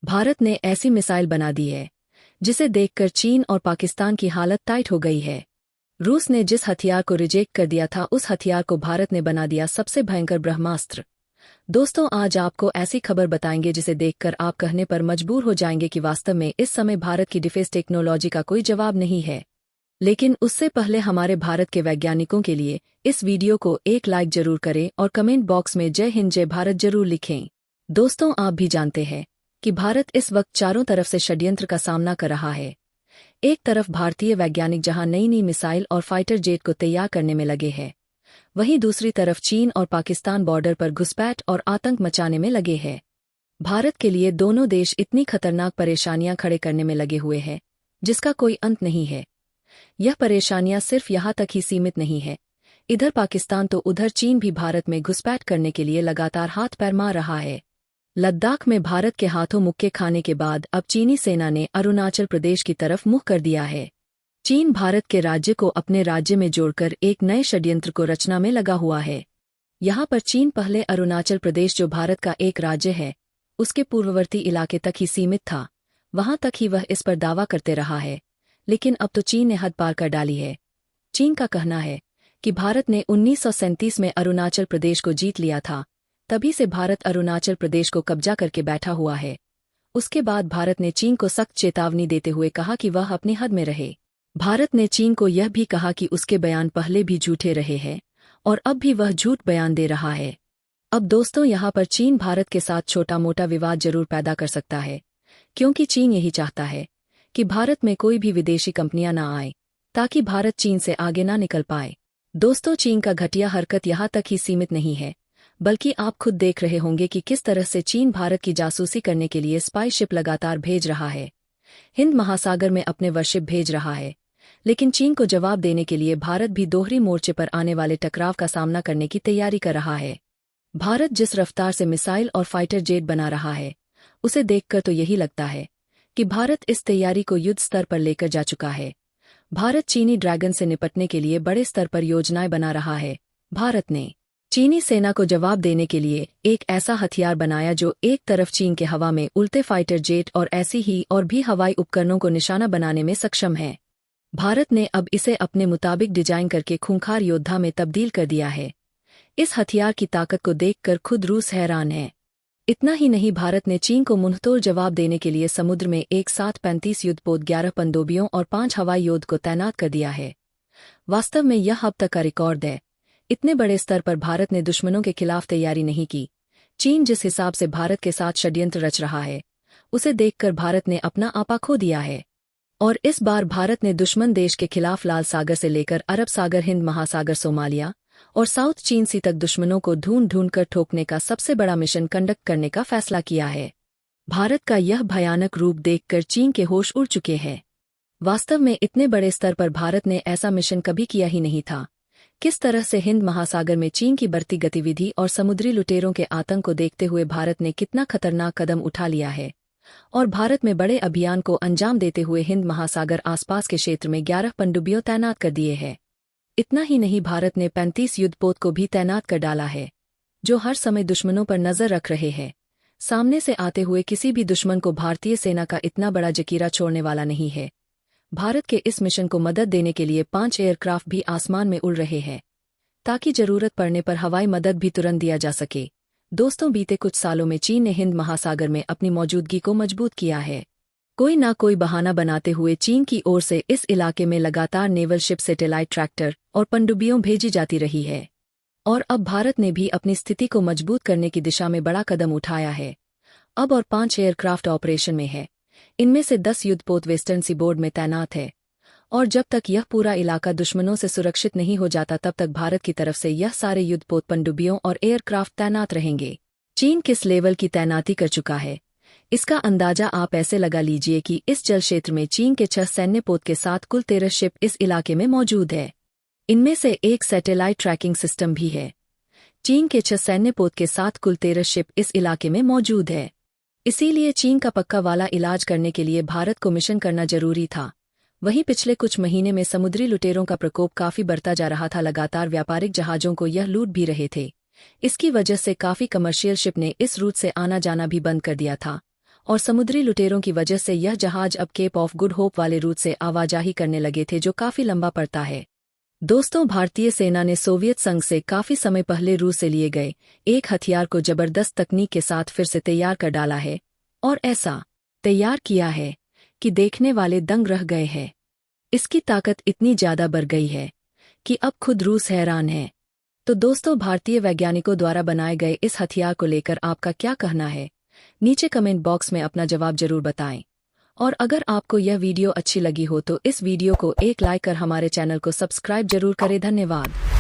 भारत ने ऐसी मिसाइल बना दी है जिसे देखकर चीन और पाकिस्तान की हालत टाइट हो गई है। रूस ने जिस हथियार को रिजेक्ट कर दिया था उस हथियार को भारत ने बना दिया सबसे भयंकर ब्रह्मास्त्र। दोस्तों, आज आपको ऐसी खबर बताएंगे जिसे देखकर आप कहने पर मजबूर हो जाएंगे कि वास्तव में इस समय भारत की डिफेंस टेक्नोलॉजी का कोई जवाब नहीं है। लेकिन उससे पहले हमारे भारत के वैज्ञानिकों के लिए इस वीडियो को एक लाइक जरूर करें और कमेंट बॉक्स में जय हिंद जय भारत जरूर लिखें। दोस्तों, आप भी जानते हैं कि भारत इस वक्त चारों तरफ से षड्यंत्र का सामना कर रहा है। एक तरफ भारतीय वैज्ञानिक जहां नई नई मिसाइल और फाइटर जेट को तैयार करने में लगे हैं, वहीं दूसरी तरफ चीन और पाकिस्तान बॉर्डर पर घुसपैठ और आतंक मचाने में लगे हैं। भारत के लिए दोनों देश इतनी खतरनाक परेशानियां खड़े करने में लगे हुए हैं जिसका कोई अंत नहीं है। यह परेशानियां सिर्फ यहां तक ही सीमित नहीं है, इधर पाकिस्तान तो उधर चीन भी भारत में घुसपैठ करने के लिए लगातार हाथ पैर मार रहा है। लद्दाख में भारत के हाथों मुक्के खाने के बाद अब चीनी सेना ने अरुणाचल प्रदेश की तरफ मुँह कर दिया है। चीन भारत के राज्य को अपने राज्य में जोड़कर एक नए षड्यंत्र को रचना में लगा हुआ है। यहाँ पर चीन पहले अरुणाचल प्रदेश, जो भारत का एक राज्य है, उसके पूर्ववर्ती इलाके तक ही सीमित था, वहां तक ही वह इस पर दावा करते रहा है। लेकिन अब तो चीन ने हद पार कर डाली है। चीन का कहना है कि भारत ने 1937 में अरुणाचल प्रदेश को जीत लिया था, तभी से भारत अरुणाचल प्रदेश को कब्जा करके बैठा हुआ है। उसके बाद भारत ने चीन को सख्त चेतावनी देते हुए कहा कि वह अपनी हद में रहे। भारत ने चीन को यह भी कहा कि उसके बयान पहले भी झूठे रहे हैं और अब भी वह झूठ बयान दे रहा है। अब दोस्तों, यहाँ पर चीन भारत के साथ छोटा मोटा विवाद जरूर पैदा कर सकता है, क्योंकि चीन यही चाहता है कि भारत में कोई भी विदेशी कंपनियां ना आए, ताकि भारत चीन से आगे ना निकल पाए। दोस्तों, चीन का घटिया हरकत यहाँ तक ही सीमित नहीं है, बल्कि आप खुद देख रहे होंगे कि किस तरह से चीन भारत की जासूसी करने के लिए स्पाई शिप लगातार भेज रहा है, हिंद महासागर में अपने वरशिप भेज रहा है। लेकिन चीन को जवाब देने के लिए भारत भी दोहरी मोर्चे पर आने वाले टकराव का सामना करने की तैयारी कर रहा है। भारत जिस रफ्तार से मिसाइल और फाइटर जेट बना रहा है, उसे देखकर तो यही लगता है कि भारत इस तैयारी को युद्ध स्तर पर लेकर जा चुका है। भारत चीनी ड्रैगन से निपटने के लिए बड़े स्तर पर योजनाएं बना रहा है। भारत ने चीनी सेना को जवाब देने के लिए एक ऐसा हथियार बनाया जो एक तरफ चीन के हवा में उड़ते फाइटर जेट और ऐसी ही और भी हवाई उपकरणों को निशाना बनाने में सक्षम है। भारत ने अब इसे अपने मुताबिक डिजाइन करके खूंखार योद्धा में तब्दील कर दिया है। इस हथियार की ताकत को देखकर खुद रूस हैरान है। इतना ही नहीं, भारत ने चीन को मुंहतोड़ जवाब देने के लिए समुद्र में एक साथ 35 युद्धपोत, 11 पनडुब्बियों और 5 हवाई योद्ध को तैनात कर दिया है। वास्तव में यह अब तक का रिकॉर्ड है। इतने बड़े स्तर पर भारत ने दुश्मनों के खिलाफ तैयारी नहीं की। चीन जिस हिसाब से भारत के साथ षड्यंत्र रच रहा है, उसे देखकर भारत ने अपना आपा खो दिया है। और इस बार भारत ने दुश्मन देश के खिलाफ लाल सागर से लेकर अरब सागर, हिंद महासागर, सोमालिया और साउथ चीन सी तक दुश्मनों को ढूंढ ढूंढ कर ठोकने का सबसे बड़ा मिशन कंडक्ट करने का फैसला किया है। भारत का यह भयानक रूप देखकर चीन के होश उड़ चुके हैं। वास्तव में इतने बड़े स्तर पर भारत ने ऐसा मिशन कभी किया ही नहीं था। किस तरह से हिंद महासागर में चीन की बढ़ती गतिविधि और समुद्री लुटेरों के आतंक को देखते हुए भारत ने कितना खतरनाक कदम उठा लिया है, और भारत में बड़े अभियान को अंजाम देते हुए हिंद महासागर आसपास के क्षेत्र में 11 पनडुब्बियों तैनात कर दिए हैं। इतना ही नहीं, भारत ने 35 युद्धपोत को भी तैनात कर डाला है, जो हर समय दुश्मनों पर नजर रख रहे हैं। सामने से आते हुए किसी भी दुश्मन को भारतीय सेना का इतना बड़ा जकीरा छोड़ने वाला नहीं है। भारत के इस मिशन को मदद देने के लिए 5 एयरक्राफ्ट भी आसमान में उड़ रहे हैं, ताकि जरूरत पड़ने पर हवाई मदद भी तुरंत दिया जा सके। दोस्तों, बीते कुछ सालों में चीन ने हिंद महासागर में अपनी मौजूदगी को मजबूत किया है। कोई ना कोई बहाना बनाते हुए चीन की ओर से इस इलाके में लगातार नेवल शिप, सैटेलाइट ट्रैक्टर और पनडुब्बियों भेजी जाती रही है। और अब भारत ने भी अपनी स्थिति को मजबूत करने की दिशा में बड़ा कदम उठाया है। अब और 5 एयरक्राफ्ट ऑपरेशन में है। इनमें से 10 युद्धपोत वेस्टर्न सीबोर्ड में तैनात है। और जब तक यह पूरा इलाका दुश्मनों से सुरक्षित नहीं हो जाता, तब तक भारत की तरफ से यह सारे युद्धपोत, पनडुब्बियों और एयरक्राफ्ट तैनात रहेंगे। चीन किस लेवल की तैनाती कर चुका है, इसका अंदाजा आप ऐसे लगा लीजिए कि इस जल क्षेत्र में चीन के 6 सैन्य पोत के साथ कुल 13 शिप इस इलाके में मौजूद है। इनमें से एक सैटेलाइट ट्रैकिंग सिस्टम भी है। चीन के 6 सैन्य पोत के साथ कुल 13 शिप इस इलाके में मौजूद है। इसीलिए चीन का पक्का वाला इलाज करने के लिए भारत को मिशन करना जरूरी था। वहीं पिछले कुछ महीने में समुद्री लुटेरों का प्रकोप काफी बढ़ता जा रहा था। लगातार व्यापारिक जहाजों को यह लूट भी रहे थे। इसकी वजह से काफी कमर्शियल शिप ने इस रूट से आना जाना भी बंद कर दिया था और समुद्री लुटेरों की वजह से यह जहाज अब केप ऑफ गुड होप वाले रूट से आवाजाही करने लगे थे, जो काफी लंबा पड़ता है। दोस्तों, भारतीय सेना ने सोवियत संघ से काफी समय पहले रूस से लिए गए एक हथियार को जबरदस्त तकनीक के साथ फिर से तैयार कर डाला है, और ऐसा तैयार किया है कि देखने वाले दंग रह गए हैं। इसकी ताकत इतनी ज्यादा बढ़ गई है कि अब खुद रूस हैरान है। तो दोस्तों, भारतीय वैज्ञानिकों द्वारा बनाए गए इस हथियार को लेकर आपका क्या कहना है? नीचे कमेंट बॉक्स में अपना जवाब जरूर बताएं। और अगर आपको यह वीडियो अच्छी लगी हो तो इस वीडियो को एक लाइक कर हमारे चैनल को सब्सक्राइब जरूर करें। धन्यवाद।